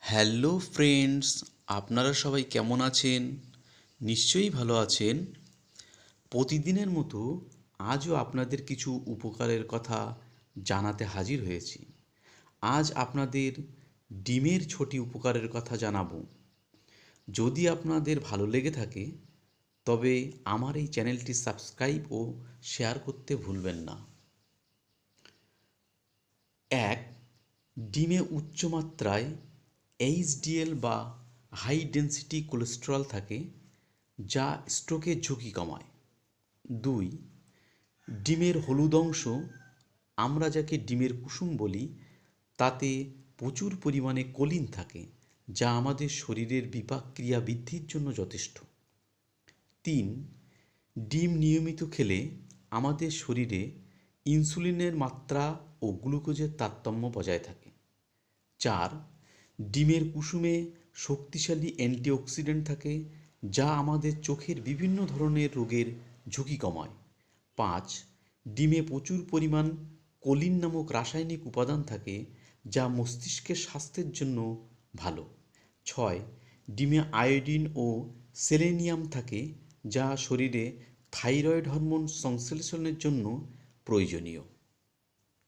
Hello friends, আপনারা সবাই কেমন আছেন? নিশ্চয়ই ভালো আছেন। প্রতিদিনের মতো আজও আপনাদের কিছু উপকারের কথা জানাতে হাজির হয়েছি। আজ আপনাদের ডিমের ছটি উপকারের কথা জানাবো। যদি আপনাদের ভালো লেগে থাকে তবে আমার এই চ্যানেলটি সাবস্ক্রাইব ও শেয়ার করতে ভুলবেন না। এক, ডিমে উচ্চমাত্রায় এইচডিএল বা হাই ডেনসিটি কোলেস্টেরল থাকে, যা স্ট্রোকের ঝুঁকি কমায়। দুই, ডিমের হলুদ অংশ, আমরা যাকে ডিমের কুসুম বলি, তাতে প্রচুর পরিমাণে কোলিন থাকে, যা আমাদের শরীরের বিপাক ক্রিয়া বৃদ্ধির জন্য যথেষ্ট। তিন, ডিম নিয়মিত খেলে আমাদের শরীরে ইনসুলিনের মাত্রা ও গ্লুকোজের তারতম্য বজায় থাকে। চার, ডিমের কুসুমে শক্তিশালী অ্যান্টিঅক্সিডেন্ট থাকে, যা আমাদের চোখের বিভিন্ন ধরনের রোগের ঝুঁকি কমায়। পাঁচ, ডিমে প্রচুর পরিমাণ কোলিন নামক রাসায়নিক উপাদান থাকে, যা মস্তিষ্কের স্বাস্থ্যের জন্য ভালো। ছয়, ডিমে আয়োডিন ও সেলেনিয়াম থাকে, যা শরীরে থাইরয়েড হরমোন সংশ্লেষণের জন্য প্রয়োজনীয়।